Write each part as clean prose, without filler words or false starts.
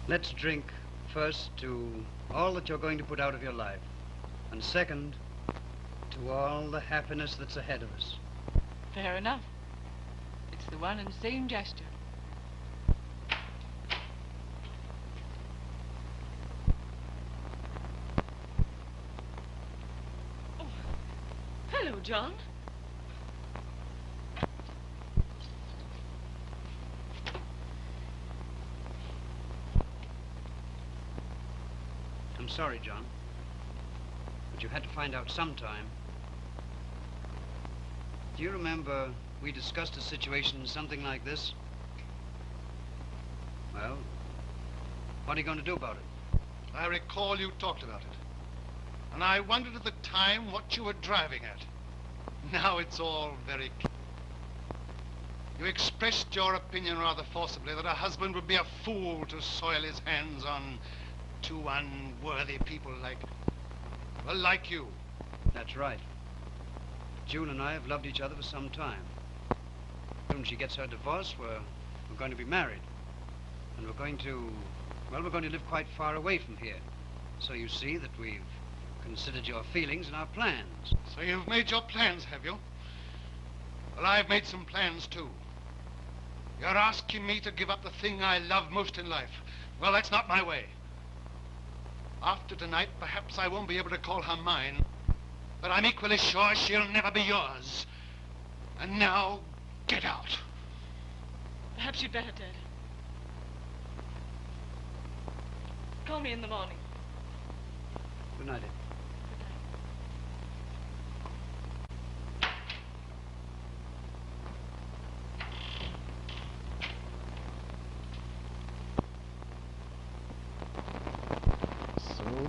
Let's drink first to all that you're going to put out of your life, and second, to all the happiness that's ahead of us. Fair enough. It's the one and same gesture. Oh, hello, John. I'm sorry, John, but you had to find out sometime. Do you remember we discussed a situation something like this? Well, what are you going to do about it? I recall you talked about it. And I wondered at the time what you were driving at. Now it's all very clear. You expressed your opinion rather forcibly that a husband would be a fool to soil his hands on two unworthy people like you. That's right. June and I have loved each other for some time. When she gets her divorce, we're going to be married. And we're going to live quite far away from here. So you see that we've considered your feelings and our plans. So you've made your plans, have you? Well, I've made some plans, too. You're asking me to give up the thing I love most in life. Well, that's not my way. After tonight, perhaps I won't be able to call her mine, but I'm equally sure she'll never be yours. And now, get out. Perhaps you'd better, Ted. Call me in the morning. Good night, Ed.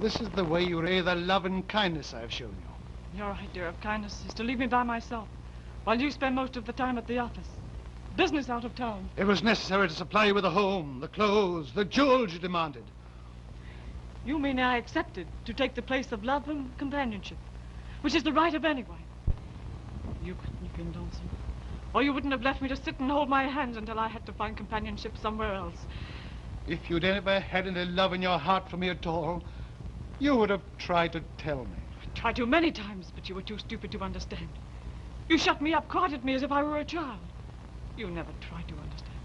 This is the way you repay the love and kindness I've shown you. Your idea of kindness is to leave me by myself, while you spend most of the time at the office. Business out of town. It was necessary to supply you with a home, the clothes, the jewels you demanded. You mean I accepted to take the place of love and companionship, which is the right of anyone. You couldn't have been lonesome. Or you wouldn't have left me to sit and hold my hands until I had to find companionship somewhere else. If you'd ever had any love in your heart for me at all, you would have tried to tell me. I tried to many times, but you were too stupid to understand. You shut me up, quieted me as if I were a child. You never tried to understand.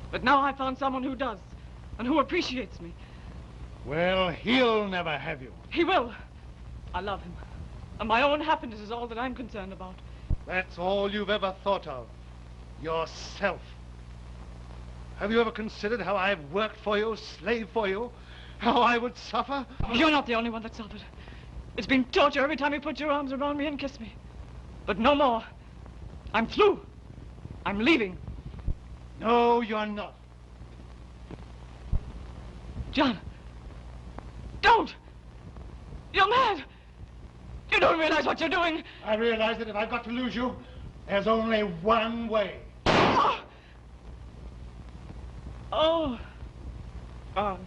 But now I've found someone who does, and who appreciates me. Well, he'll never have you. He will. I love him. And my own happiness is all that I'm concerned about. That's all you've ever thought of. Yourself. Have you ever considered how I've worked for you, slaved for you? How I would suffer? You're not the only one that suffered. It's been torture every time you put your arms around me and kiss me. But no more. I'm through. I'm leaving. No, you're not. John. Don't! You're mad! You don't realize what you're doing. I realize that if I've got to lose you, there's only one way. Oh! Oh. Oh.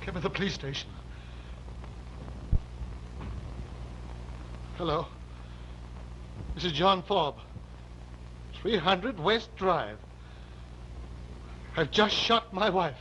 Get me to the police station. Hello. This is John Thorpe. 300 West Drive. I've just shot my wife.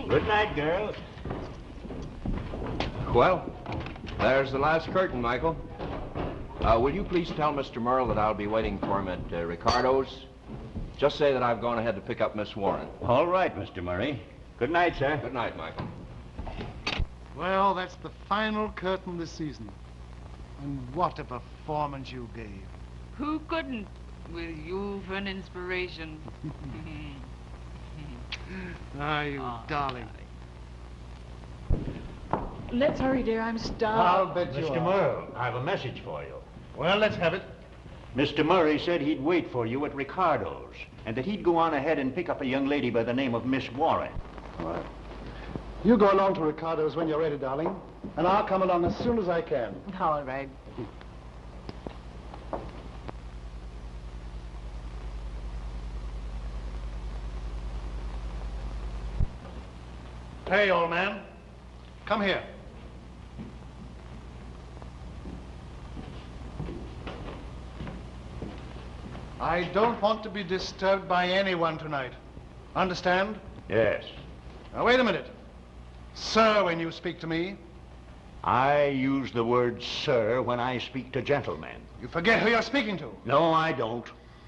Good night, girls. Well, there's the last curtain, Michael. Will you please tell Mr. Merle that I'll be waiting for him at Ricardo's? Just say that I've gone ahead to pick up Miss Warren. All right, Mr. Murray. Good night, sir. Good night, Michael. Well, that's the final curtain this season. And what a performance you gave. Who couldn't, with you for an inspiration? Ah, you darling. Let's hurry, dear. I'm starved. I'll bet you Mr. are. Murrow, I have a message for you. Well, let's have it. Mr. Murray said he'd wait for you at Ricardo's, and that he'd go on ahead and pick up a young lady by the name of Miss Warren. Well, you go along to Ricardo's when you're ready, darling, and I'll come along as soon as I can. All right. Hey, old man, come here. I don't want to be disturbed by anyone tonight. Understand? Yes. Now, wait a minute. Sir, when you speak to me, I use the word sir when I speak to gentlemen. you forget who you're speaking to. No, I don't.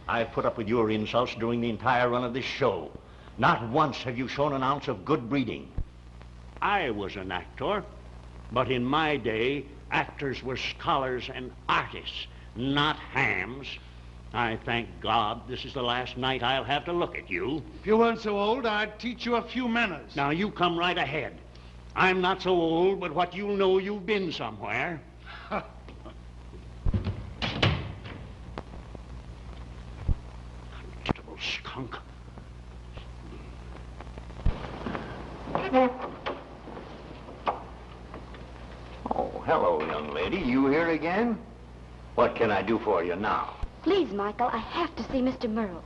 I've put up with your insults during the entire run of this show. Not once have you shown an ounce of good breeding. I was an actor, but in my day, actors were scholars and artists, not hams. I thank God this is the last night I'll have to look at you. If you weren't so old, I'd teach you a few manners. Now, you come right ahead. I'm not so old, but what you'll know, you've been somewhere. Constable skunk. Oh, hello, young lady. You here again? What can I do for you now? Please, Michael, I have to see Mr. Merle.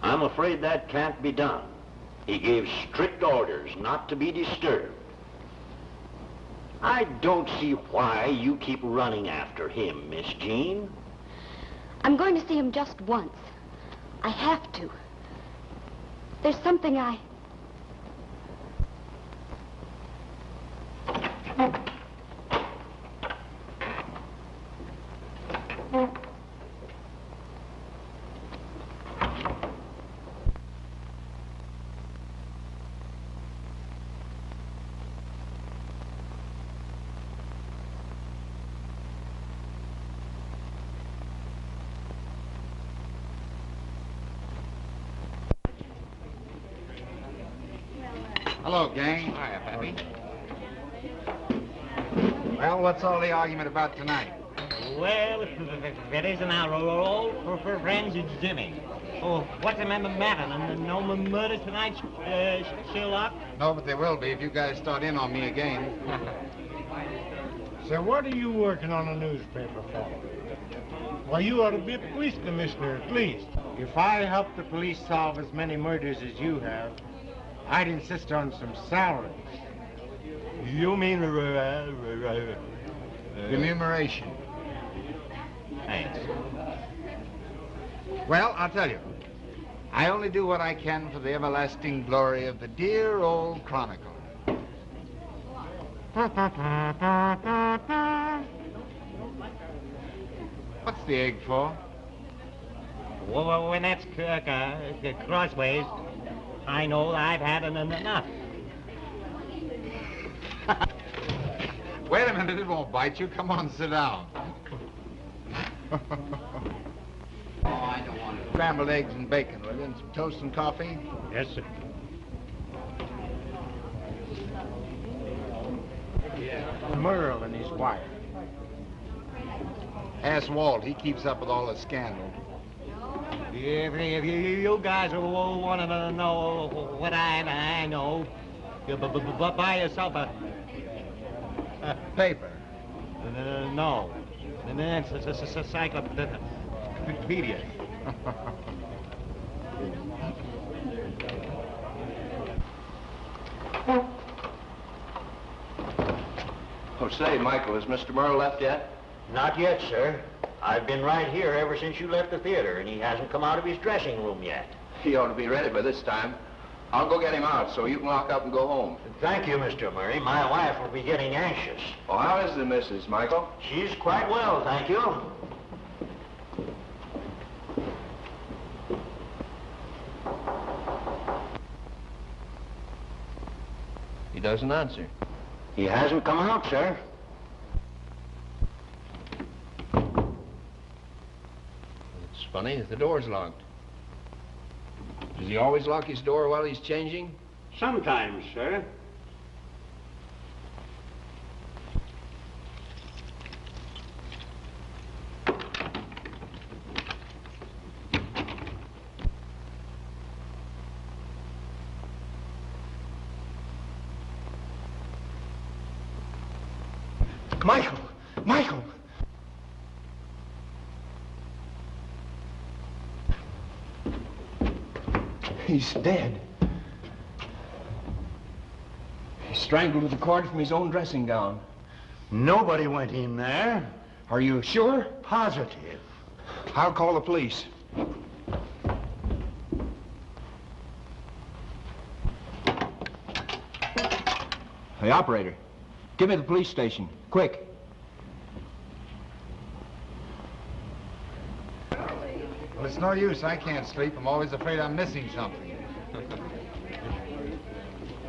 I'm afraid that can't be done. He gave strict orders not to be disturbed. I don't see why you keep running after him, Miss Jean. I'm going to see him just once. I have to. There's something I... Hello, gang. Hiya, Pappy. Well, what's all the argument about tonight? Well, it isn't our old friends, it's Jimmy. Oh, what's the matter? No murder tonight, Sherlock? No, but there will be if you guys start in on me again. So what are you working on a newspaper for? Well, you ought to be a police commissioner at least. If I help the police solve as many murders as you have, I'd insist on some salaries. You mean Remuneration. Thanks. Well, I'll tell you. I only do what I can for the everlasting glory of the dear old Chronicle. What's the egg for? Well, when that's crossways, I know I've had enough. Wait a minute, it won't bite you. Come on, sit down. Oh, I don't want it. Scrambled eggs and bacon, will you? And some toast and coffee? Yes, sir. Merle and his wife. Ask Walt. He keeps up with all the scandal. If you guys want to know what I know, you buy yourself a Paper. No. And then it's a encyclopedia. Oh, say, Michael, has Mr. Merle left yet? Not yet, sir. I've been right here ever since you left the theater, and he hasn't come out of his dressing room yet. He ought to be ready by this time. I'll go get him out so you can lock up and go home. Thank you, Mr. Murray. My wife will be getting anxious. Oh, how is the missus, Michael? She's quite well, thank you. He doesn't answer. He hasn't come out, sir. It's funny, the door's locked. Does he always lock his door while he's changing? Sometimes, sir. Michael! Michael! He's dead. He's strangled with a cord from his own dressing gown. Nobody went in there. Are you sure? Positive. I'll call the police. Hey, operator, give me the police station, quick. Well, it's no use. I can't sleep. I'm always afraid I'm missing something.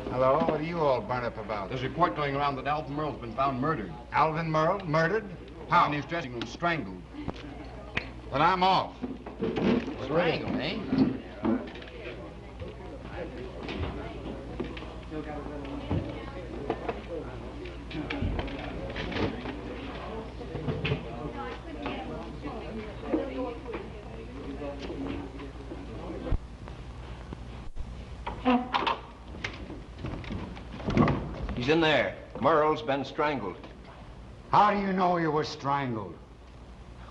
Hello? What are you all burnt up about? There's a report going around that Alvin Merle's been found murdered. Alvin Merle? Murdered? How? In his dressing room, strangled. But I'm off. Strangled, eh? He's in there. Merle's been strangled. How do you know you were strangled?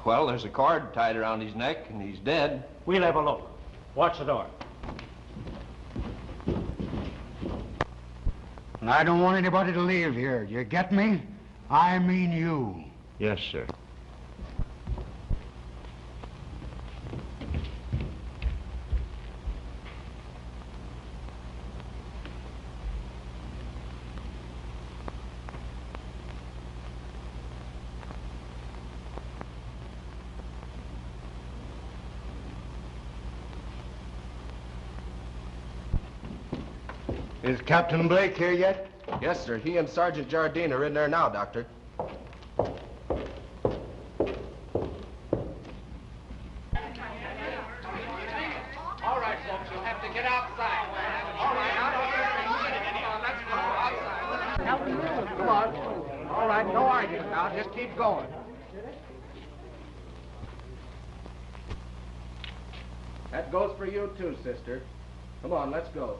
Well, there's a cord tied around his neck, and he's dead. We'll have a look. Watch the door. And I don't want anybody to leave here. You get me? I mean you. Yes, sir. Is Captain Blake here yet? Yes, sir. He and Sergeant Jardine are in there now, Doctor. All right, folks, you'll have to get outside. All right, now, let's go outside. Alvin Merle, come on. All right, no arguing now. Just keep going. That goes for you, too, sister. Come on, let's go.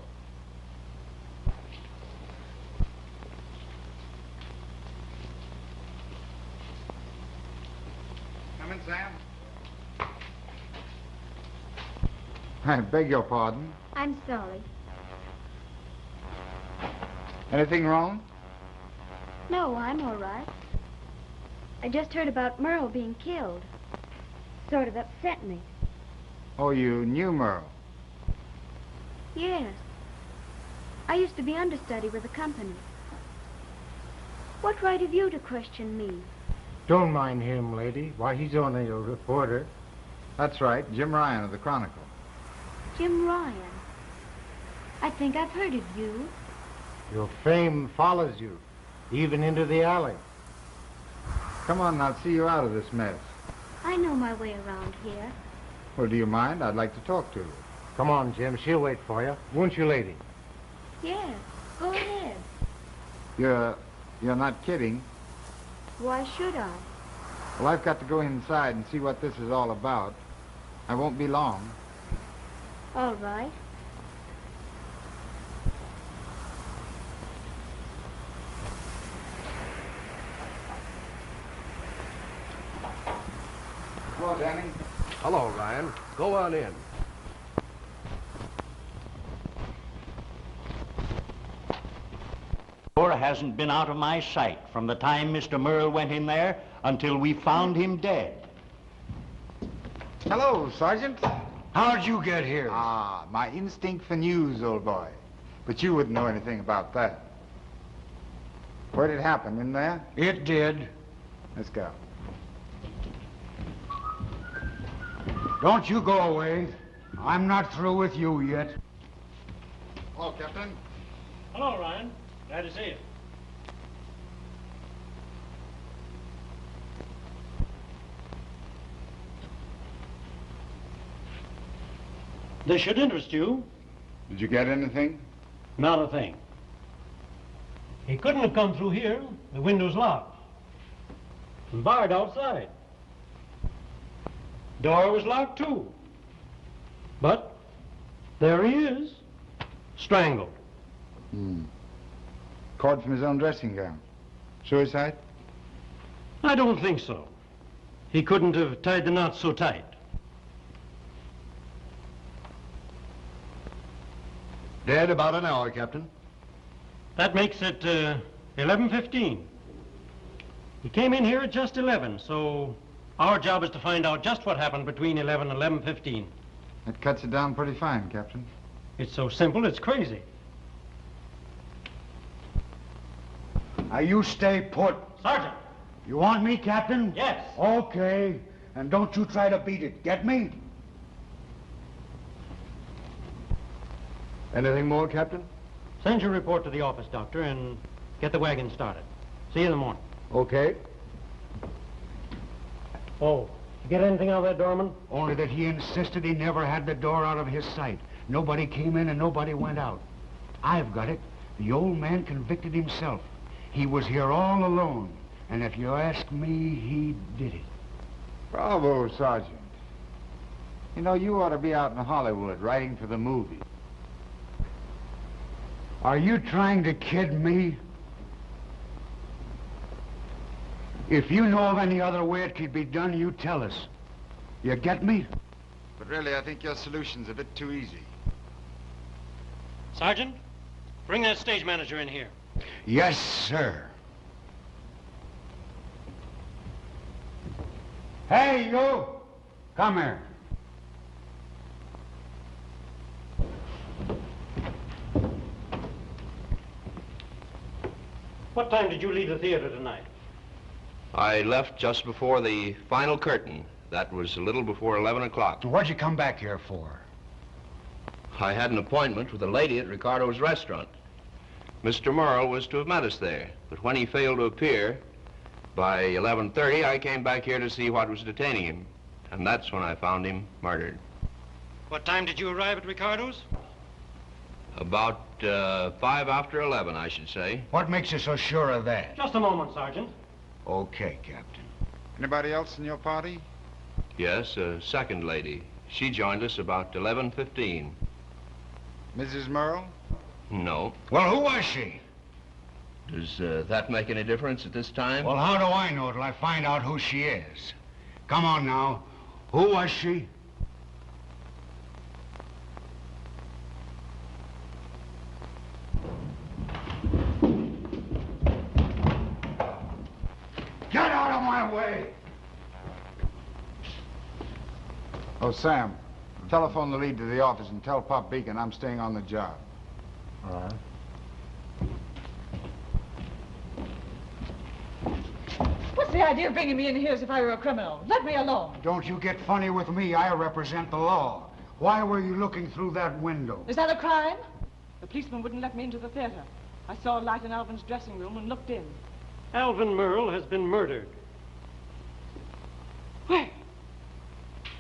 Come in, Sam. I beg your pardon. I'm sorry. Anything wrong? No, I'm all right. I just heard about Merle being killed. Sort of upset me. Oh, you knew Merle? Yes. I used to be understudy with the company. What right have you to question me? Don't mind him, lady. Why, he's only a reporter. That's right, Jim Ryan of the Chronicle. Jim Ryan. I think I've heard of you. Your fame follows you, even into the alley. Come on, I'll see you out of this mess. I know my way around here. Well, do you mind? I'd like to talk to you. Come on, Jim. She'll wait for you. Won't you, lady? Yes, go ahead. You're not kidding. Why should I? Well, I've got to go inside and see what this is all about. I won't be long. All right. Hello, Danny. Hello, Ryan. Go on in. Door hasn't been out of my sight from the time Mr. Merle went in there until we found him dead. Hello, Sergeant. How'd you get here? Ah, my instinct for news, old boy. But you wouldn't know anything about that. Where'd it happen? In there? It did. Let's go. Don't you go away. I'm not through with you yet. Hello, Captain. Hello, Ryan. Glad to see you. This should interest you. Did you get anything? Not a thing. He couldn't have come through here. The window's locked. And barred outside. Door was locked, too. But there he is, strangled. Cord from his own dressing gown. Suicide? I don't think so. He couldn't have tied the knot so tight. Dead about an hour, Captain. That makes it 11:15. He came in here at just 11, so our job is to find out just what happened between 11 and 11:15. That cuts it down pretty fine, Captain. It's so simple, it's crazy. Now you stay put. Sergeant! You want me, Captain? Yes. Okay. And don't you try to beat it. Get me? Anything more, Captain? Send your report to the office, Doctor, and get the wagon started. See you in the morning. Okay. Oh, you get anything out of that, doorman? Only that he insisted he never had the door out of his sight. Nobody came in and nobody went out. I've got it. The old man convicted himself. He was here all alone. And if you ask me, he did it. Bravo, Sergeant. You know, you ought to be out in Hollywood writing for the movie. Are you trying to kid me? If you know of any other way it could be done, you tell us. You get me? But really, I think your solution's a bit too easy. Sergeant, bring that stage manager in here. Yes, sir. Hey, you! Come here. What time did you leave the theater tonight? I left just before the final curtain. That was a little before 11 o'clock. What'd you come back here for? I had an appointment with a lady at Ricardo's restaurant. Mr. Merle was to have met us there, but when he failed to appear, by 11:30, I came back here to see what was detaining him. And that's when I found him murdered. What time did you arrive at Ricardo's? About 5 after 11, I should say. What makes you so sure of that? Just a moment, Sergeant. Okay, Captain. Anybody else in your party? Yes, a second lady. She joined us about 11:15. Mrs. Merle? No. Well, who was she? Does that make any difference at this time? Well, how do I know till I find out who she is? Come on now. Who was she? Get out of my way! Oh, Sam, telephone the lead to the office and tell Pop Beacon I'm staying on the job. All right. What's the idea of bringing me in here as if I were a criminal? Let me alone. Don't you get funny with me. I represent the law. Why were you looking through that window? Is that a crime? The policeman wouldn't let me into the theater. I saw a light in Alvin's dressing room and looked in. Alvin Merle has been murdered. Where?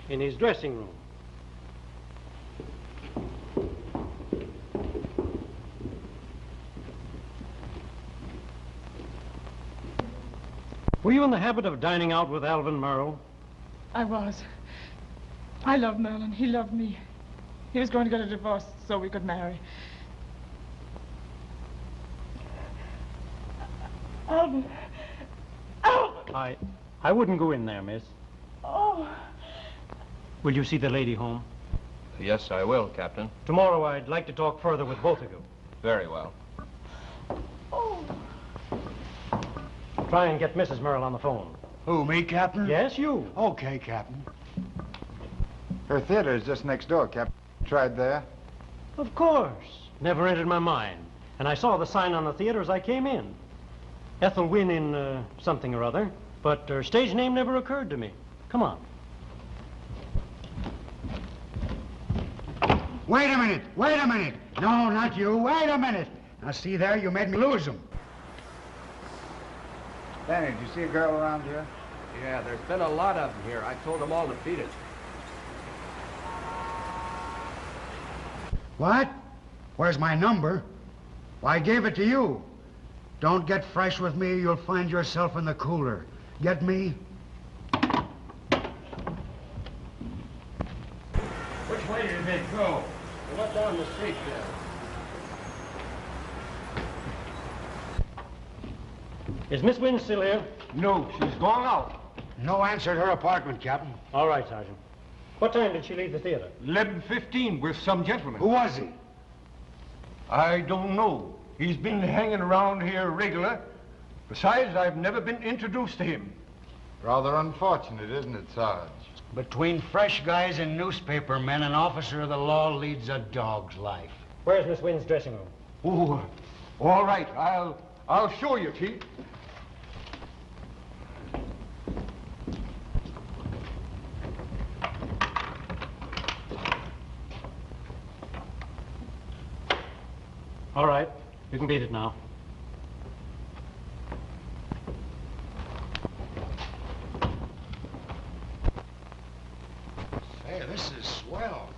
In his dressing room. Were you in the habit of dining out with Alvin Murrow? I was. I loved Merle and he loved me. He was going to get a divorce so we could marry. Alvin. I wouldn't go in there, miss. Oh. Will you see the lady home? Yes, I will, Captain. Tomorrow I'd like to talk further with both of you. Very well. Oh. Try and get Mrs. Merle on the phone. Who, me, Captain? Yes, you. Okay, Captain. Her theater is just next door, Captain. Tried there? Of course. Never entered my mind. And I saw the sign on the theater as I came in. Ethel Wynn in something or other, but her stage name never occurred to me. Come on. Wait a minute, wait a minute. No, not you, wait a minute. Now see there, you made me lose him. Danny, did you see a girl around here? Yeah, there's been a lot of them here. I told them all to beat it. What? Where's my number? Well, I gave it to you. Don't get fresh with me, you'll find yourself in the cooler. Get me? Which way did they go? They went down the street there. Is Miss Wynn still here? No, she's gone out. No answer at her apartment, Captain. All right, Sergeant. What time did she leave the theater? 11:15 with some gentleman. Who was he? I don't know. He's been hanging around here regular. Besides, I've never been introduced to him. Rather unfortunate, isn't it, Sarge? Between fresh guys and newspaper men, an officer of the law leads a dog's life. Where's Miss Wynn's dressing room? Oh, all right. I'll show you, Chief. All right. You can beat it now. Hey, this is swell.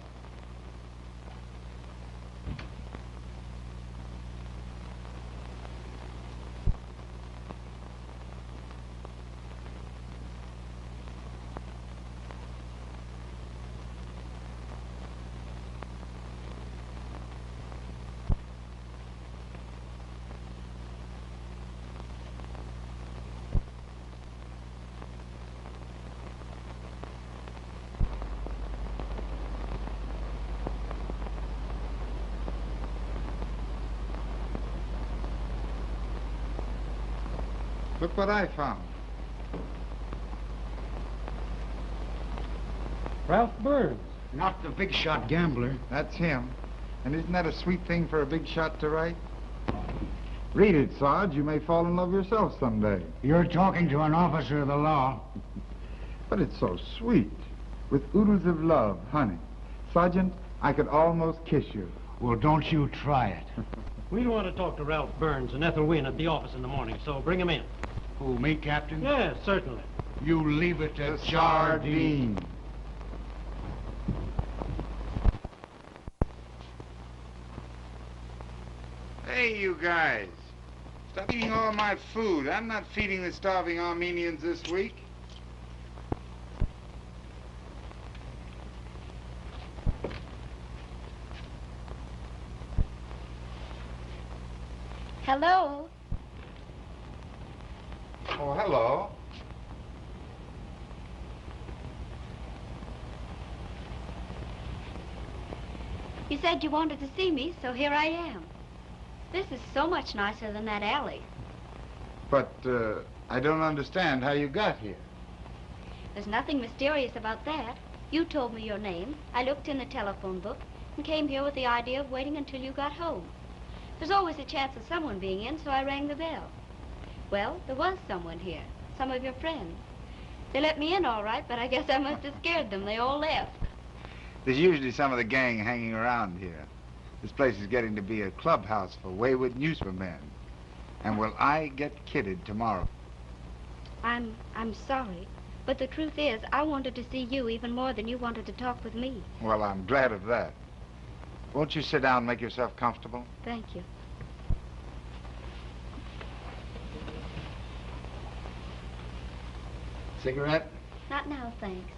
Look what I found. Ralph Burns. Not the big shot gambler. That's him. And isn't that a sweet thing for a big shot to write? Read it, Sarge. You may fall in love yourself someday. You're talking to an officer of the law. But it's so sweet. With oodles of love, honey. Sergeant, I could almost kiss you. Well, don't you try it. We want to talk to Ralph Burns and Ethel Wynn at the office in the morning, so bring them in. Who, me, Captain? Yes, certainly. You leave it to Jardine. Hey, you guys. Stop eating all my food. I'm not feeding the starving Armenians this week. Hello? Oh, hello. You said you wanted to see me, so here I am. This is so much nicer than that alley. But, I don't understand how you got here. There's nothing mysterious about that. You told me your name. I looked in the telephone book and came here with the idea of waiting until you got home. There's always a chance of someone being in, so I rang the bell. Well, there was someone here, some of your friends. They let me in all right, but I guess I must have scared them. They all left. There's usually some of the gang hanging around here. This place is getting to be a clubhouse for wayward newspapermen. And will I get kidded tomorrow? I'm sorry, but the truth is, I wanted to see you even more than you wanted to talk with me. Well, I'm glad of that. Won't you sit down and make yourself comfortable? Thank you. Cigarette? Not now, thanks.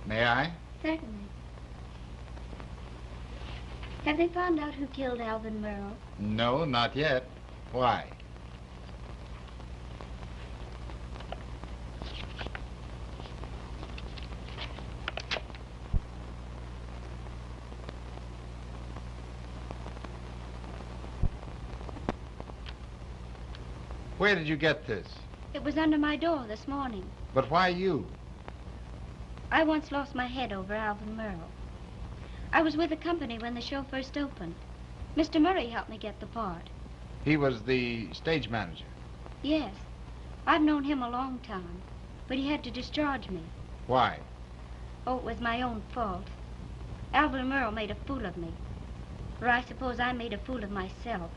May I? Certainly. Have they found out who killed Alvin Merle? No, not yet. Why? Where did you get this? It was under my door this morning. But why you? I once lost my head over Alvin Merle. I was with the company when the show first opened. Mr. Murray helped me get the part. He was the stage manager. Yes. I've known him a long time, but he had to discharge me. Why? Oh, it was my own fault. Alvin Merle made a fool of me. Or I suppose I made a fool of myself.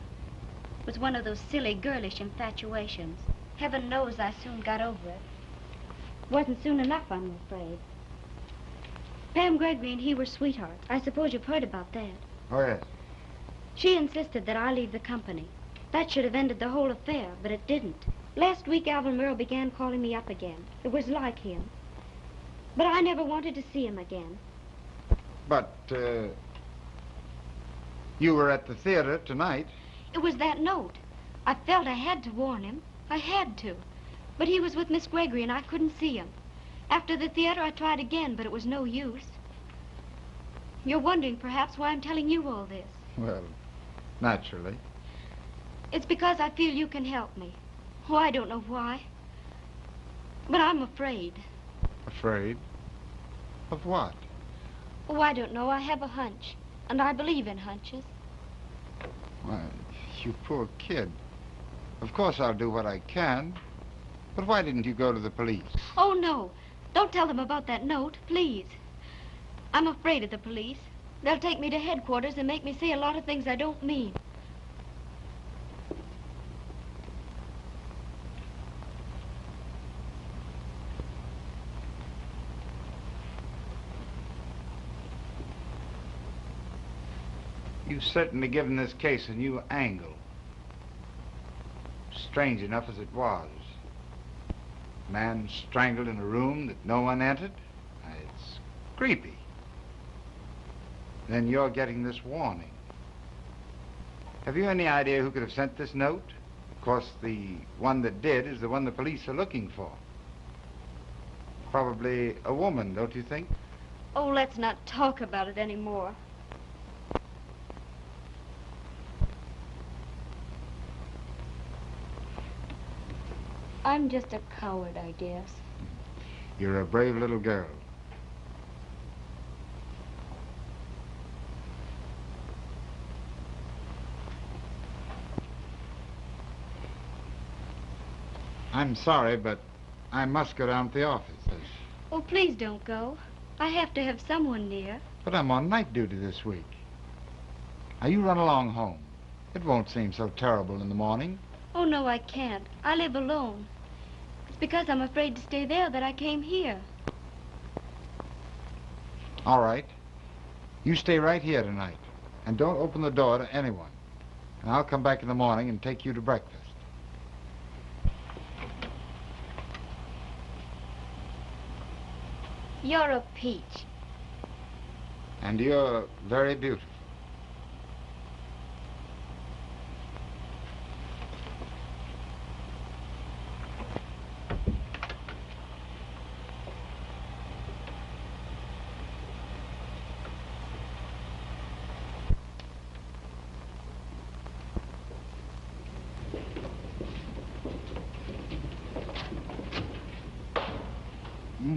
It was one of those silly, girlish infatuations. Heaven knows I soon got over it. Wasn't soon enough, I'm afraid. Pam Gregory and he were sweethearts. I suppose you've heard about that. Oh, yes. She insisted that I leave the company. That should have ended the whole affair, but it didn't. Last week, Alvin Merle began calling me up again. It was like him. But I never wanted to see him again. But, you were at the theater tonight. It was that note. I felt I had to warn him. I had to. But he was with Miss Gregory and I couldn't see him. After the theater, I tried again, but it was no use. You're wondering, perhaps, why I'm telling you all this. Well, naturally. It's because I feel you can help me. Oh, I don't know why. But I'm afraid. Afraid? Of what? Oh, I don't know. I have a hunch. And I believe in hunches. Why, you poor kid. Of course I'll do what I can. But why didn't you go to the police? Oh, no. Don't tell them about that note, please. I'm afraid of the police. They'll take me to headquarters and make me say a lot of things I don't mean. You've certainly given this case a new angle. Strange enough as it was. Man strangled in a room that no one entered. It's creepy. Then you're getting this warning. Have you any idea who could have sent this note? Of course, the one that did is the one the police are looking for. Probably a woman, don't you think? Oh, let's not talk about it anymore. I'm just a coward, I guess. You're a brave little girl. I'm sorry, but I must go down to the office. Oh, please don't go. I have to have someone near. But I'm on night duty this week. Now, you run along home. It won't seem so terrible in the morning. Oh, no, I can't. I live alone. It's because I'm afraid to stay there that I came here. All right. You stay right here tonight. And don't open the door to anyone. And I'll come back in the morning and take you to breakfast. You're a peach. And you're very beautiful.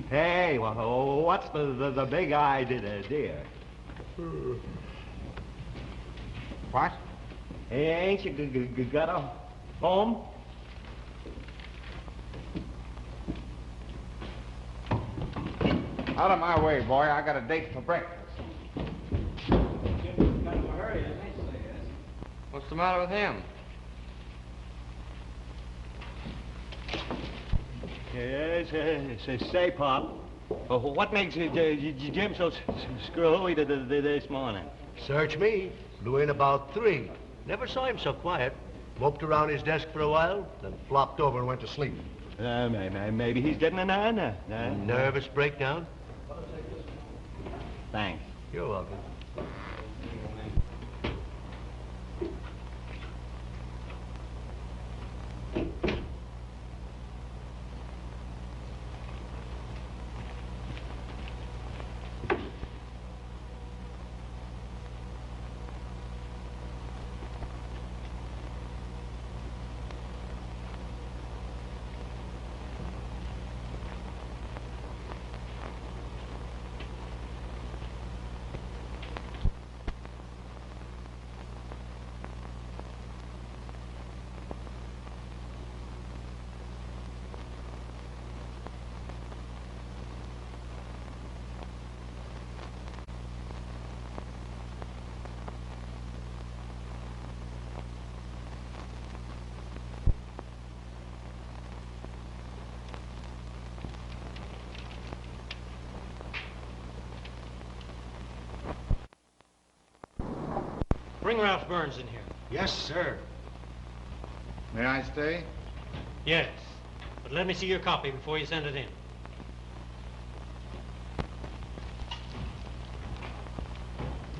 Hey, well, what's the big idea? What? Hey, ain't you got a home? Out of my way, boy. I got a date for breakfast. What's the matter with him? Yes, say, Pop, what makes Jim so screwy this morning? Search me. Flew in about 3. Never saw him so quiet. Moped around his desk for a while, then flopped over and went to sleep. Maybe he's getting a Nervous breakdown? Thanks. You're welcome. bring Ralph Burns in here. Yes, sir. May I stay? Yes, but let me see your copy before you send it in.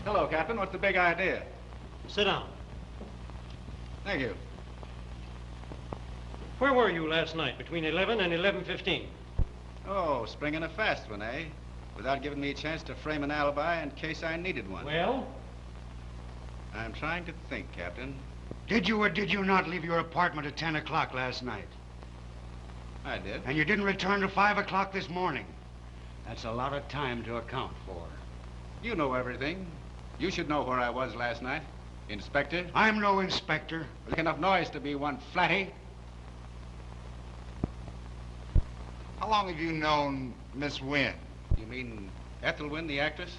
Hello, Captain. What's the big idea? Sit down. Thank you. Where were you last night between 11 and 11:15? Oh, springing a fast one, eh? Without giving me a chance to frame an alibi in case I needed one. Well? I'm trying to think, Captain. Did you or did you not leave your apartment at 10 o'clock last night? I did. And you didn't return till 5 o'clock this morning? That's a lot of time to account for. You know everything. You should know where I was last night. Inspector? I'm no inspector. Make enough noise to be one flatty. How long have you known Miss Wynn? You mean Ethel Wynn, the actress?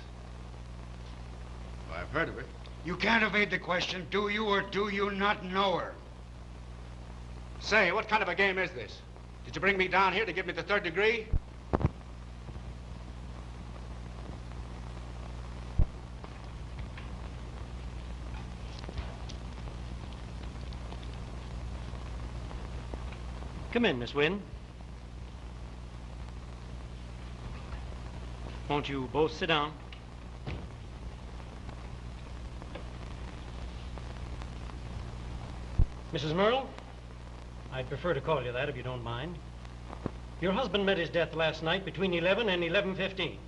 Well, I've heard of her. You can't evade the question. Do you or do you not know her? Say, what kind of a game is this? Did you bring me down here to give me the 3rd degree? Come in, Miss Wynn. Won't you both sit down? Mrs. Merle, I'd prefer to call you that if you don't mind. Your husband met his death last night between 11 and 11:15.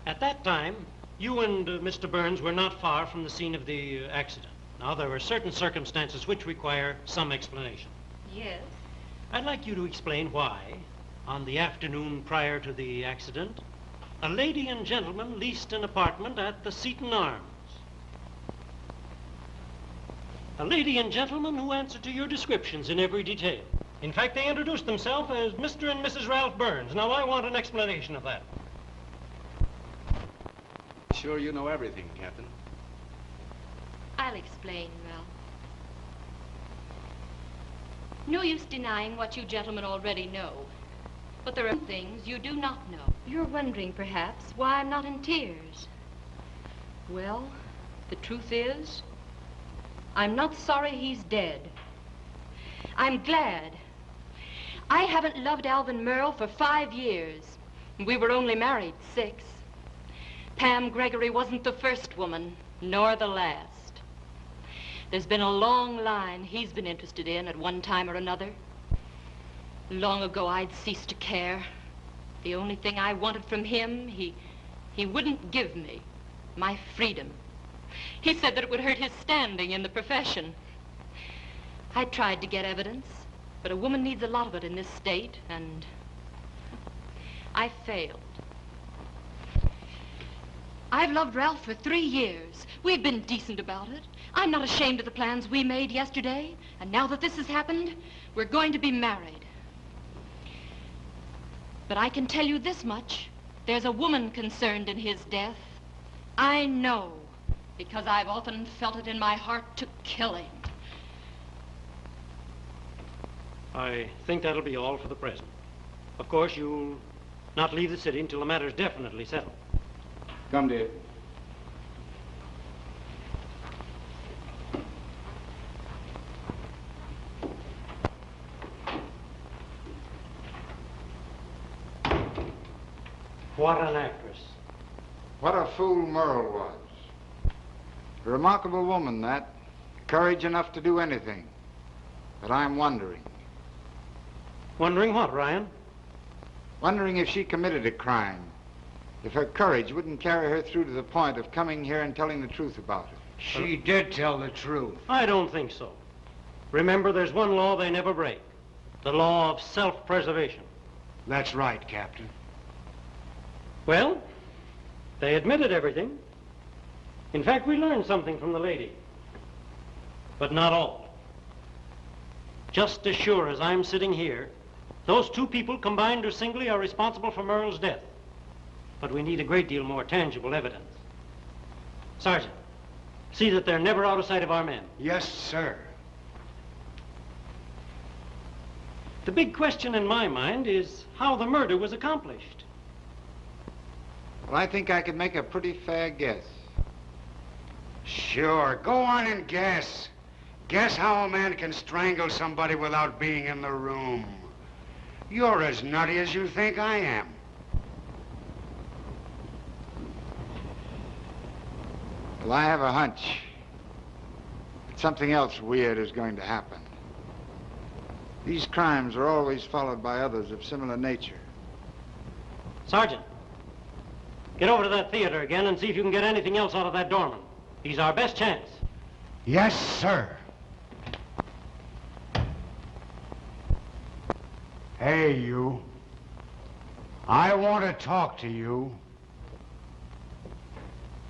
At that time, you and Mr. Burns were not far from the scene of the accident. Now, there were certain circumstances which require some explanation. Yes. I'd like you to explain why, on the afternoon prior to the accident, a lady and gentleman leased an apartment at the Seton Arms. A lady and gentleman who answered to your descriptions in every detail. In fact, they introduced themselves as Mr. and Mrs. Ralph Burns. Now, I want an explanation of that. Sure you know everything, Captain. I'll explain, Ralph. No use denying what you gentlemen already know. But there are things you do not know. You're wondering, perhaps, why I'm not in tears. Well, the truth is, I'm not sorry he's dead. I'm glad. I haven't loved Alvin Merle for 5 years. We were only married 6. Pam Gregory wasn't the first woman, nor the last. There's been a long line he's been interested in at one time or another. Long ago, I'd ceased to care. The only thing I wanted from him, he wouldn't give me, my freedom. He said that it would hurt his standing in the profession. I tried to get evidence, but a woman needs a lot of it in this state, and I failed. I've loved Ralph for 3 years. We've been decent about it. I'm not ashamed of the plans we made yesterday, and now that this has happened, we're going to be married. But I can tell you this much. There's a woman concerned in his death. I know, because I've often felt it in my heart to kill him. I think that'll be all for the present. Of course, you'll not leave the city until the matter's definitely settled. Come, dear. What an actress. What a fool Merle was. A remarkable woman, that. Courage enough to do anything. But I'm wondering. Wondering what, Ryan? Wondering if she committed a crime. If her courage wouldn't carry her through to the point of coming here and telling the truth about it. She did tell the truth. I don't think so. Remember, there's one law they never break. The law of self-preservation. That's right, Captain. Well, they admitted everything. In fact, we learned something from the lady. But not all. Just as sure as I'm sitting here, those 2 people combined or singly are responsible for Merle's death. But we need a great deal more tangible evidence. Sergeant, see that they're never out of sight of our men. Yes, sir. The big question in my mind is how the murder was accomplished. Well, I think I could make a pretty fair guess. Sure, go on and guess. Guess how a man can strangle somebody without being in the room. You're as nutty as you think I am. Well, I have a hunch that something else weird is going to happen. These crimes are always followed by others of similar nature. Sergeant, get over to that theater again and see if you can get anything else out of that doorman. He's our best chance. Yes, sir. Hey, you. I want to talk to you.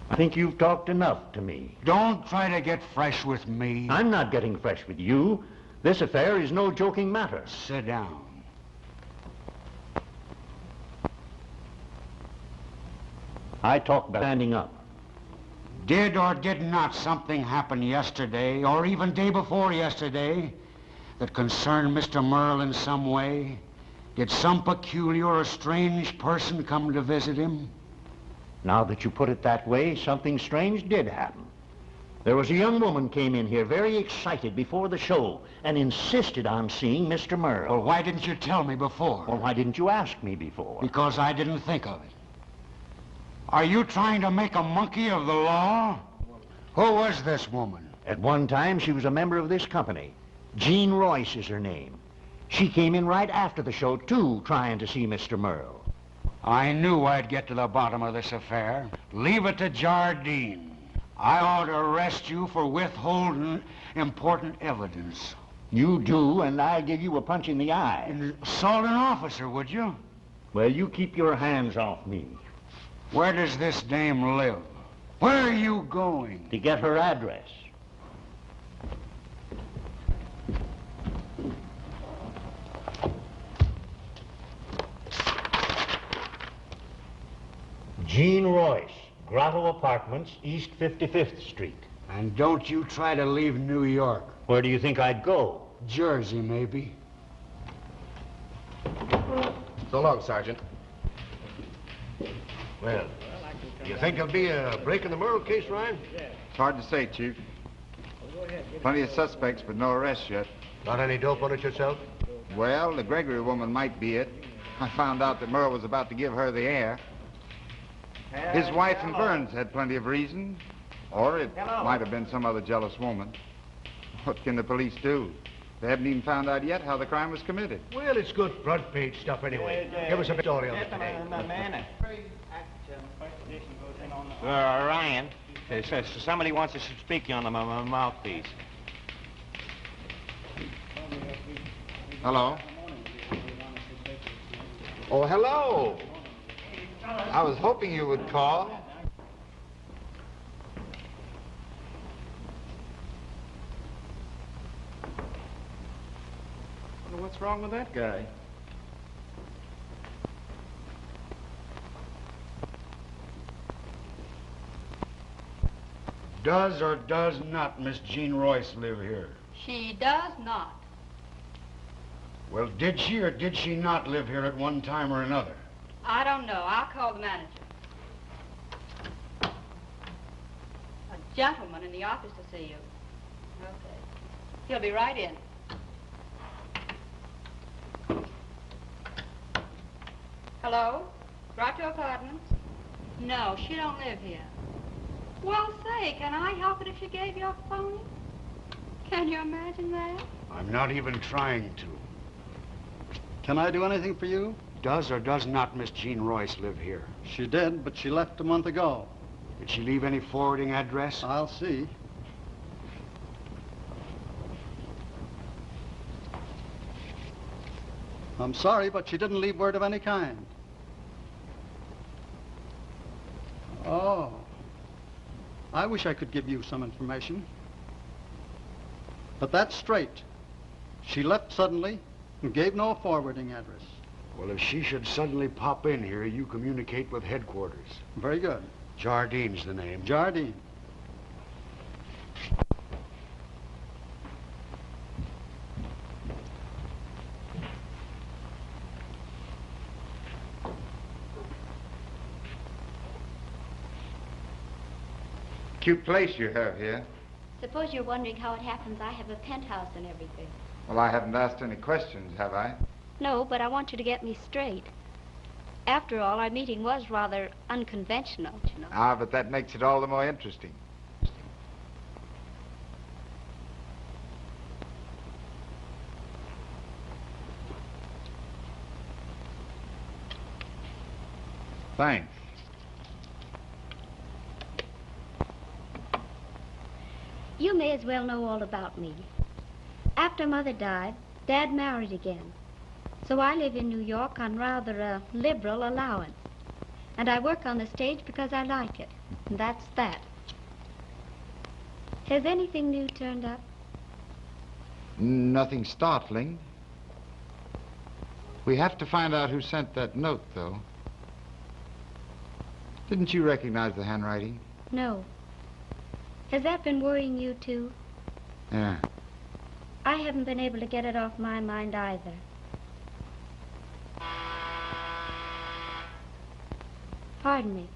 I think you've talked enough to me. Don't try to get fresh with me. I'm not getting fresh with you. This affair is no joking matter. Sit down. I talk about standing up. Did or did not something happen yesterday, or even day before yesterday, that concerned Mr. Merle in some way? Did some peculiar or strange person come to visit him? Now that you put it that way, something strange did happen. There was a young woman came in here very excited before the show and insisted on seeing Mr. Merle. Well, why didn't you tell me before? Well, why didn't you ask me before? Because I didn't think of it. Are you trying to make a monkey of the law? Who was this woman? At one time, she was a member of this company. Jean Royce is her name. She came in right after the show, too, trying to see Mr. Merle. I knew I'd get to the bottom of this affair. Leave it to Jardine. I ought to arrest you for withholding important evidence. You do, and I'll give you a punch in the eye. Assault an officer, would you? Well, you keep your hands off me. Where does this dame live? Where are you going? To get her address. Jean Royce, Grotto Apartments, East 55th Street. And don't you try to leave New York. Where do you think I'd go? Jersey, maybe. So long, Sergeant. Well, do you think there'll be a break in the Merle case, Ryan? It's hard to say, Chief. Plenty of suspects, but no arrests yet. Got any dope on it yourself? Well, the Gregory woman might be it. I found out that Merle was about to give her the air. His wife and Burns had plenty of reason. Or it might have been some other jealous woman. What can the police do? They haven't even found out yet how the crime was committed. Well, it's good front page stuff anyway. Give us a story on it today. Ryan, somebody wants to speak to you on the mouthpiece. Hello? Oh, hello. I was hoping you would call. What's wrong with that guy? Does or does not Miss Jean Royce live here? She does not. Well, did she or did she not live here at one time or another? I don't know. I'll call the manager. A gentleman in the office to see you. Okay. He'll be right in. Hello? Grotto Apartments? No, she don't live here. Well, say, can I help it if she gave you a phone? Can you imagine that? I'm not even trying to. Can I do anything for you? Does or does not Miss Jean Royce live here? She did, but she left a month ago. Did she leave any forwarding address? I'll see. I'm sorry, but she didn't leave word of any kind. Oh. I wish I could give you some information. But that's straight. She left suddenly and gave no forwarding address. Well, if she should suddenly pop in here, you communicate with headquarters. Very good. Jardine's the name. Jardine. cute place you have here. Suppose you're wondering how it happens I have a penthouse and everything. Well, I haven't asked any questions, have I? No, but I want you to get me straight. After all, our meeting was rather unconventional, you know. Ah, but that makes it all the more interesting. Thanks. You may as well know all about me. After Mother died, Dad married again. So I live in New York on rather a liberal allowance. And I work on the stage because I like it. And that's that. Has anything new turned up? Nothing startling. We have to find out who sent that note, though. Didn't you recognize the handwriting? No. Has that been worrying you, too? Yeah. I haven't been able to get it off my mind either. Pardon me.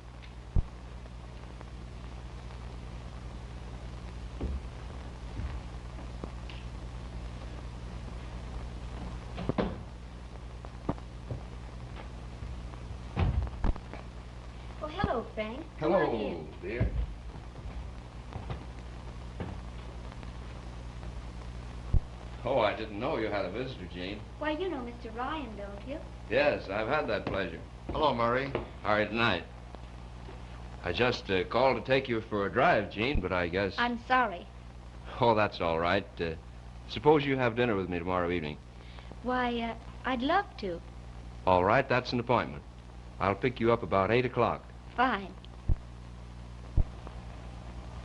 Oh, hello, Frank. Come on in. Dear. Oh, I didn't know you had a visitor, Jean. Why, you know Mr. Ryan, don't you? Yes, I've had that pleasure. Hello, Murray. All right, tonight. I just called to take you for a drive, Jean, but I guess... I'm sorry. Oh, that's all right. Suppose you have dinner with me tomorrow evening. Why, I'd love to. All right, that's an appointment. I'll pick you up about 8 o'clock. Fine.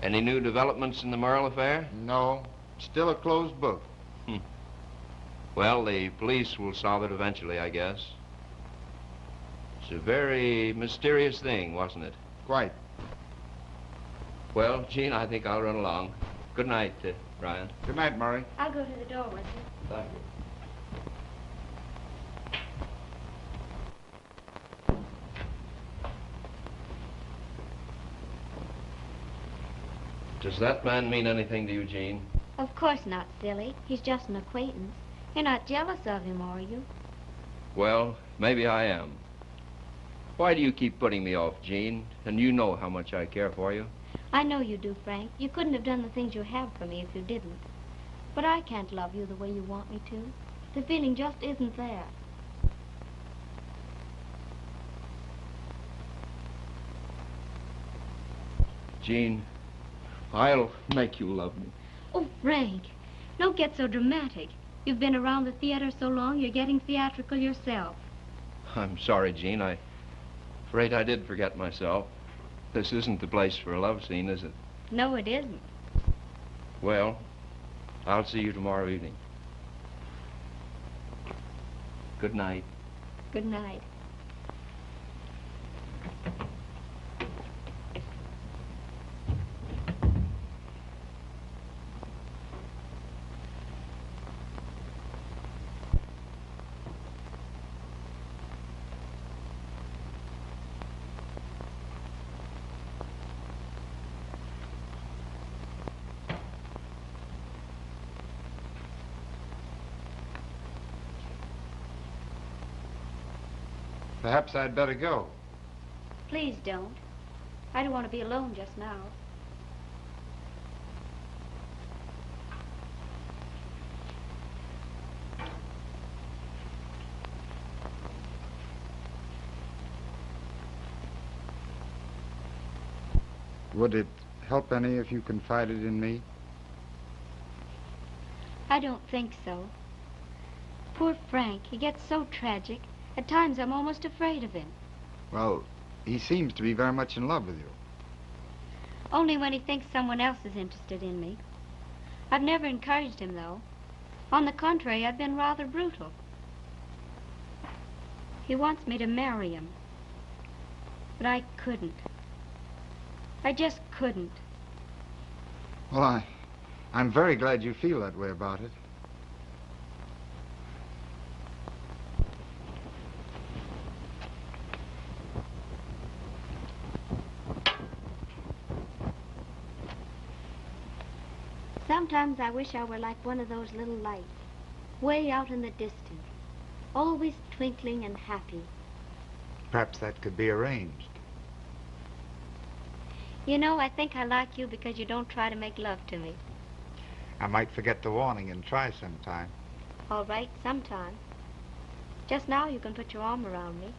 Any new developments in the Merle affair? No. Still a closed book. Well, the police will solve it eventually, I guess. It's a very mysterious thing, wasn't it? Quite. Well, Jean, I think I'll run along. Good night, Ryan. Good night, Murray. I'll go to the door with you. Thank you. Does that man mean anything to you, Jean? Of course not, silly. He's just an acquaintance. You're not jealous of him, are you? Well, maybe I am. Why do you keep putting me off, Jean? And you know how much I care for you. I know you do, Frank. You couldn't have done the things you have for me if you didn't. But I can't love you the way you want me to. The feeling just isn't there. Jean, I'll make you love me. Oh, Frank, don't get so dramatic. You've been around the theater so long, you're getting theatrical yourself. I'm sorry, Jean. I'm afraid I did forget myself. This isn't the place for a love scene, is it? No, it isn't. Well, I'll see you tomorrow evening. Good night. Good night. Perhaps I'd better go. Please don't. I don't want to be alone just now. Would it help any if you confided in me? I don't think so. Poor Frank, he gets so tragic. At times, I'm almost afraid of him. Well, he seems to be very much in love with you. Only when he thinks someone else is interested in me. I've never encouraged him, though. On the contrary, I've been rather brutal. He wants me to marry him. But I couldn't. I just couldn't. Well, I'm very glad you feel that way about it. Sometimes I wish I were like one of those little lights, way out in the distance, always twinkling and happy. Perhaps that could be arranged. You know, I think I like you because you don't try to make love to me. I might forget the warning and try sometime. All right, sometime. Just now you can put your arm around me.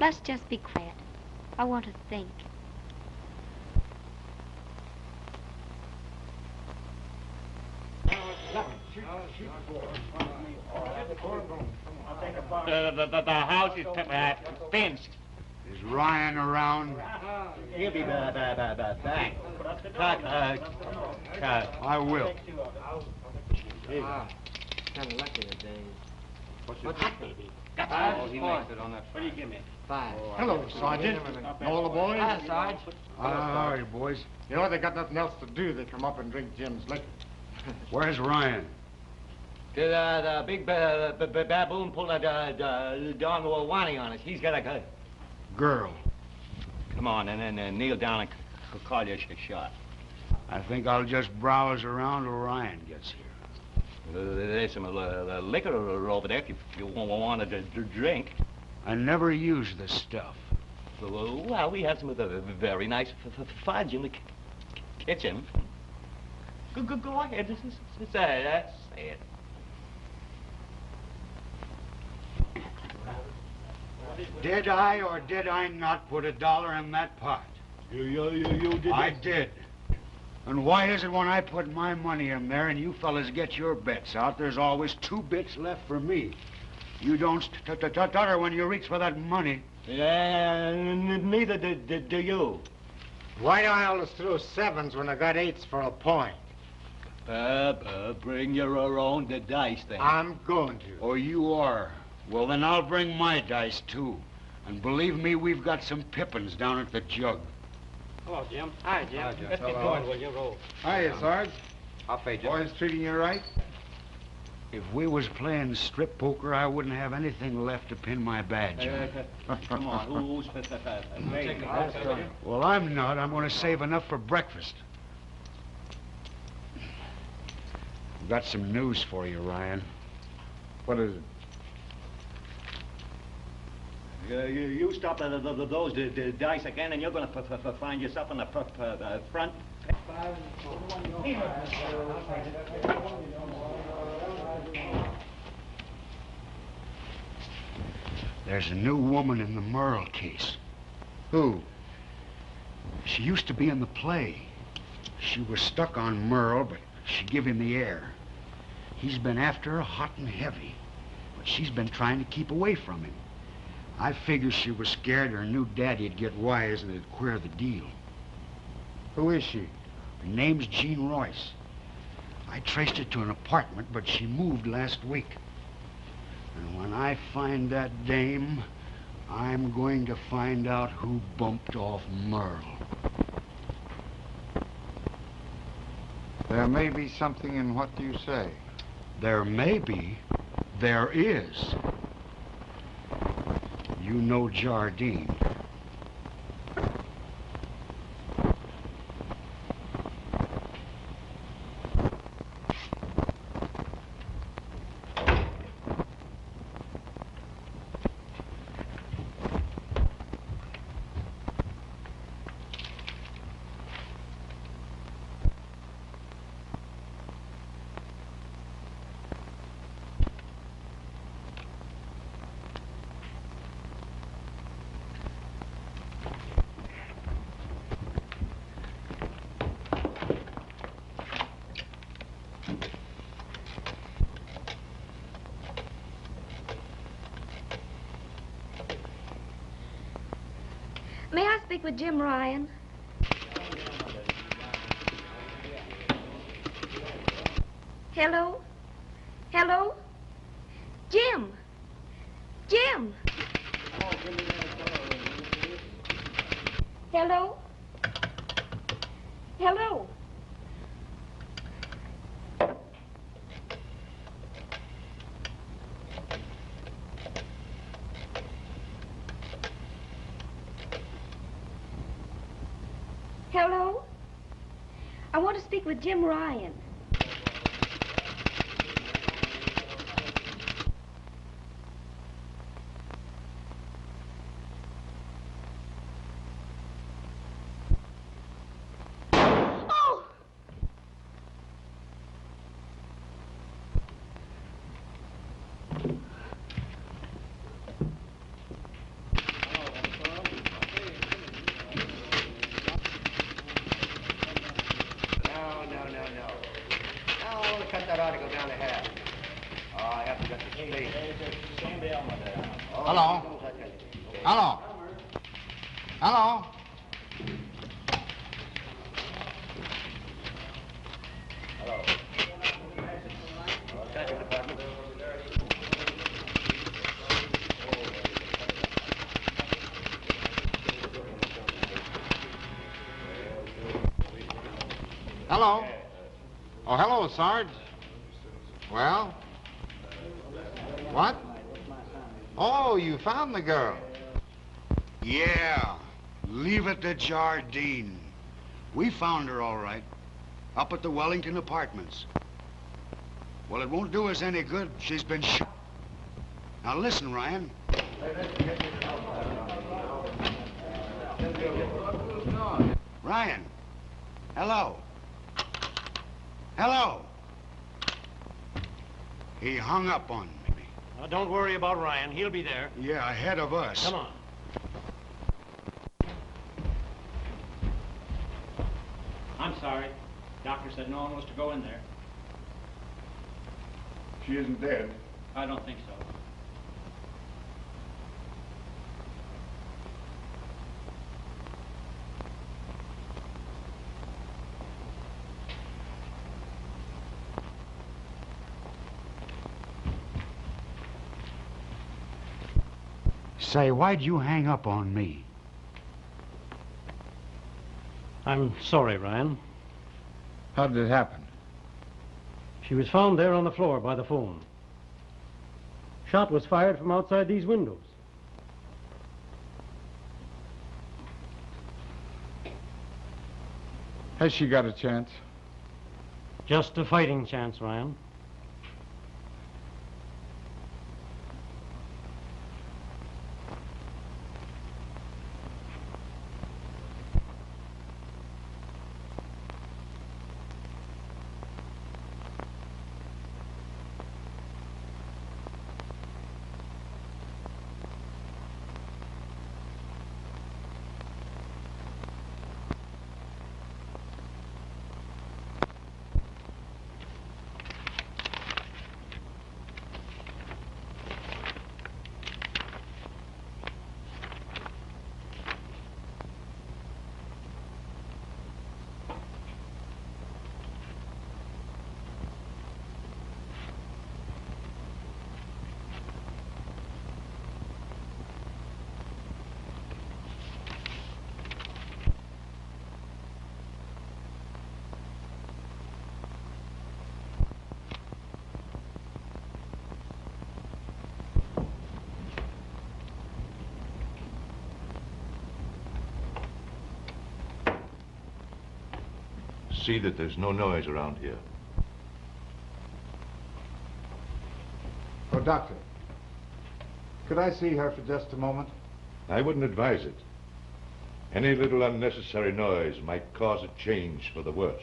Let's just be quiet. I want to think. The house is fenced. Is Ryan around? He'll be back. I will. Kind of lucky today. What's hot, baby? Oh, he makes it on that. What do you give me? 5. Hello, Sergeant. All the boys? Hi, Sarge. All right, boys. You know, they got nothing else to do. They come up and drink Jim's liquor. Where's Ryan? The big baboon pulled a Don Wani on us. He's got a Girl. Come on, and then kneel down and call your shot. I think I'll just browse around till Ryan gets here. There's some liquor over there if you want to drink. I never use the stuff. Well, we have some very nice fudge in the kitchen. Go ahead. Say it. Did I or did I not put $1 in that pot? You did. I did. And why is it when I put my money in there and you fellas get your bets out, there's always 2 bits left for me? You don't stutter when you reach for that money. Neither do you. Why do I always throw 7s when I got 8s for a point? Bring your own dice then. I'm going to. Oh, you are? Well, then I'll bring my dice, too. And believe me, we've got some pippins down at the jug. Hello, Jim. Hi, Jim. Hi, Jim. Let's get going, will you? Roll. Hiya, Sarge. I'll pay Jim. Boys treating you right? If we was playing strip poker, I wouldn't have anything left to pin my badge on. Come on, who's Well, I'm not. I'm going to save enough for breakfast. I've got some news for you, Ryan. What is it? You stop those dice again, and you're going to find yourself on the front. There's a new woman in the Merle case. Who? She used to be in the play. She was stuck on Merle, but she give him the air. He's been after her hot and heavy, but she's been trying to keep away from him. I figure she was scared her new daddy'd get wise and it'd queer the deal. Who is she? Her name's Jean Royce. I traced her to an apartment, but she moved last week. And when I find that dame, I'm going to find out who bumped off Merle. There may be something in what you say. There may be. There is. You know Jardine. May I speak with Jim Ryan? Hello? Hello? Jim! Jim! Hello? Hello? Hello? I want to speak with Jim Ryan. Cut that article down to half. Oh, I haven't got the space. Hello? Hello? Hello? Hello. Second department. Hello? Oh, hello, Sarge. Well? What? Oh, you found the girl. Yeah, leave it to Jardine. We found her all right, up at the Wellington Apartments. Well, it won't do us any good. She's been shot. Now listen, Ryan. Ryan, hello. Hello. He hung up on me. Now, don't worry about Ryan. He'll be there. Yeah, ahead of us. Come on. I'm sorry. Doctor said no one was to go in there. She isn't dead. I don't think so. Say, why'd you hang up on me? I'm sorry, Ryan. How did it happen? She was found there on the floor by the phone. Shot was fired from outside these windows. Has she got a chance? Just a fighting chance, Ryan. See that there's no noise around here. Oh, Doctor, could I see her for just a moment? I wouldn't advise it. Any little unnecessary noise might cause a change for the worse.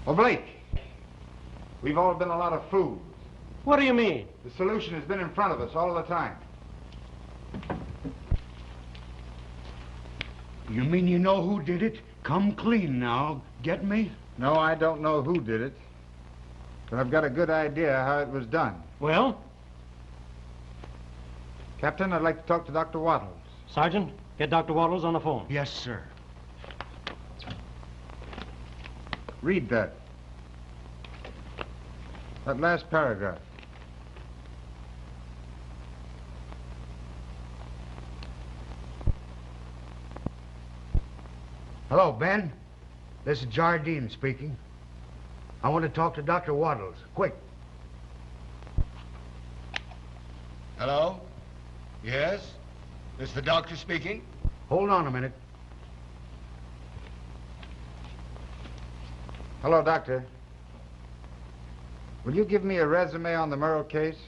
Oh, Blake, we've all been a lot of fools. What do you mean? The solution has been in front of us all the time. You mean you know who did it? Come clean now. Get me? No, I don't know who did it, but I've got a good idea how it was done. Well? Captain, I'd like to talk to Dr. Wattles. Sergeant, get Dr. Wattles on the phone. Yes, sir. Read that. That last paragraph. Hello, Ben. This is Jardine speaking. I want to talk to Dr. Waddles. Quick. Hello? Yes? This the doctor speaking? Hold on a minute. Hello, Doctor. Will you give me a resume on the Murrow case?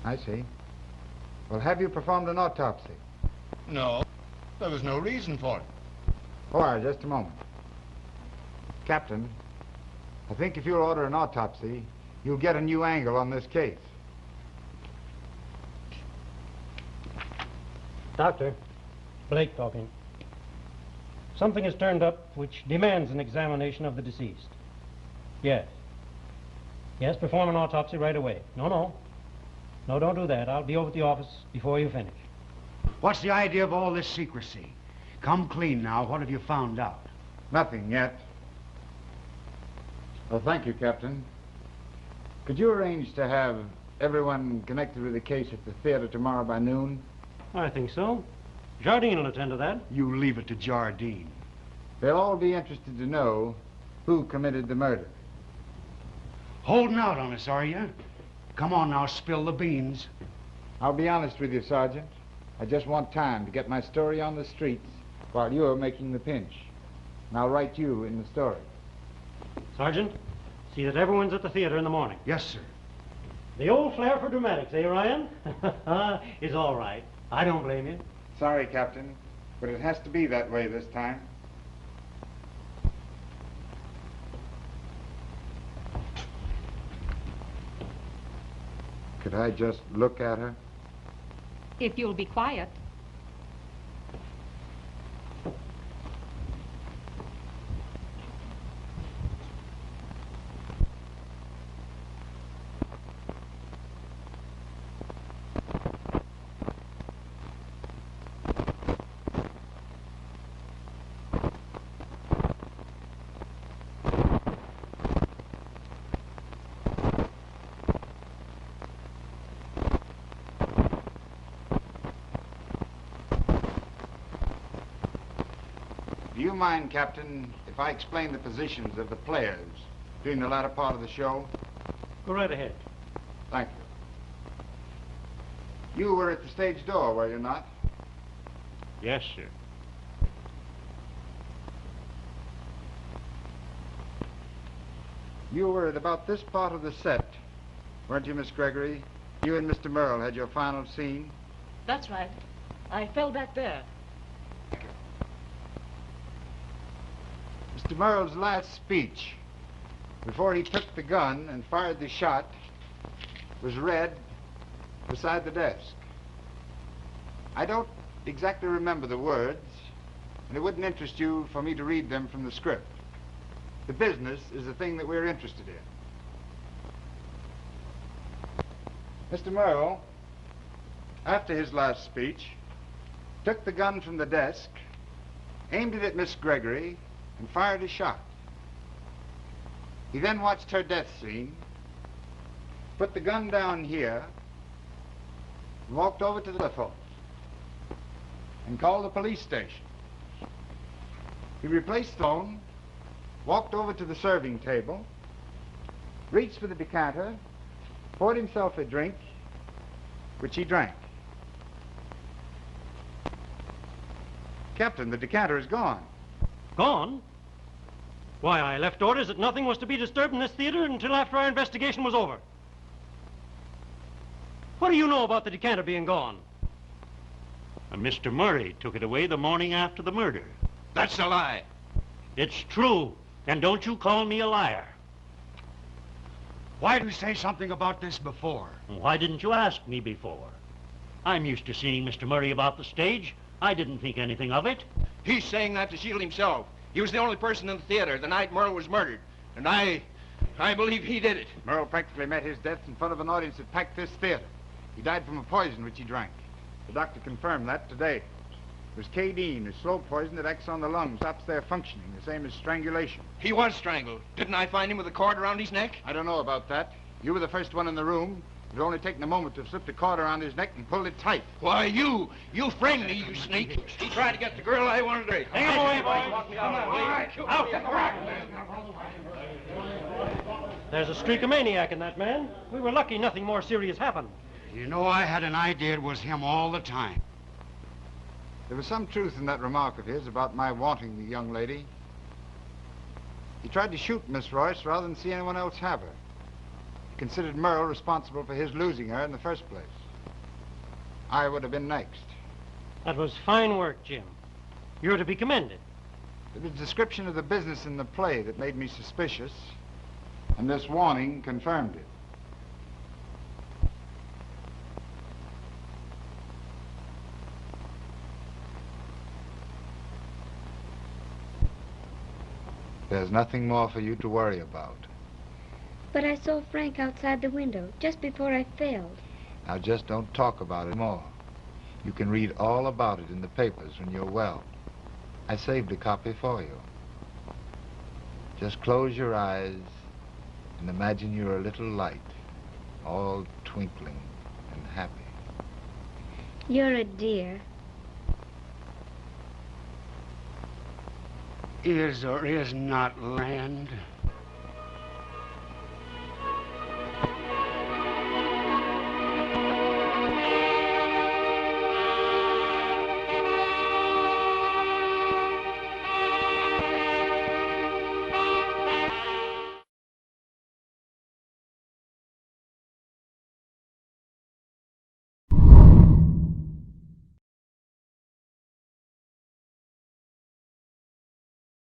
I see. Well, have you performed an autopsy? No. There was no reason for it. All right, just a moment. Captain, I think if you'll order an autopsy, you'll get a new angle on this case. Doctor, Blake talking. Something has turned up which demands an examination of the deceased. Yes. Yes, perform an autopsy right away. No, don't do that. I'll be over at the office before you finish. What's the idea of all this secrecy? Come clean now. What have you found out? Nothing yet. Well, thank you, Captain. Could you arrange to have everyone connected with the case at the theater tomorrow by noon? I think so. Jardine will attend to that. You leave it to Jardine. They'll all be interested to know who committed the murder. Holding out on us, are you? Come on now, spill the beans. I'll be honest with you, Sergeant. I just want time to get my story on the streets while you're making the pinch. And I'll write you in the story. Sergeant, see that everyone's at the theater in the morning. Yes, sir. The old flair for dramatics, eh, Ryan? Is all right. I don't blame you. Sorry, Captain, but it has to be that way this time. Could I just look at her? If you'll be quiet. Do you mind, Captain, if I explain the positions of the players during the latter part of the show? Go right ahead. Thank you. You were at the stage door, were you not? Yes, sir. You were at about this part of the set, weren't you, Miss Gregory? You and Mr. Merle had your final scene? That's right. I fell back there. Mr. Merle's last speech, before he took the gun and fired the shot, was read beside the desk. I don't exactly remember the words, and it wouldn't interest you for me to read them from the script. The business is the thing that we're interested in. Mr. Merle, after his last speech, took the gun from the desk, aimed it at Miss Gregory, and fired a shot. He then watched her death scene, put the gun down here, and walked over to the telephone and called the police station. He replaced the phone, walked over to the serving table, reached for the decanter, poured himself a drink, which he drank. Captain, the decanter is gone. Gone? Why, I left orders that nothing was to be disturbed in this theater until after our investigation was over. What do you know about the decanter being gone? Mr. Murray took it away the morning after the murder. That's a lie. It's true, and don't you call me a liar. Why did you say something about this before? Why didn't you ask me before? I'm used to seeing Mr. Murray about the stage. I didn't think anything of it. He's saying that to shield himself. He was the only person in the theater the night Merle was murdered. And I believe he did it. Merle practically met his death in front of an audience that packed this theater. He died from a poison which he drank. The doctor confirmed that today. It was cadeine, a slow poison that acts on the lungs, stops their functioning, the same as strangulation. He was strangled. Didn't I find him with a cord around his neck? I don't know about that. You were the first one in the room. It would only taken a moment to have slipped the cord around his neck and pulled it tight. Why, you framed me, you sneak. He tried to get the girl I wanted to... Hang him away, boys. Come on, out. There's a streak of maniac in that man. We were lucky nothing more serious happened. You know, I had an idea it was him all the time. There was some truth in that remark of his about my wanting the young lady. He tried to shoot Miss Royce rather than see anyone else have her. He considered Merle responsible for his losing her in the first place. I would have been next. That was fine work, Jim. You're to be commended. It was a description of the business in the play that made me suspicious, and this warning confirmed it. There's nothing more for you to worry about. But I saw Frank outside the window just before I failed. Now just don't talk about it more. You can read all about it in the papers when you're well. I saved a copy for you. Just close your eyes and imagine you're a little light, all twinkling and happy. You're a dear. Is or is not land.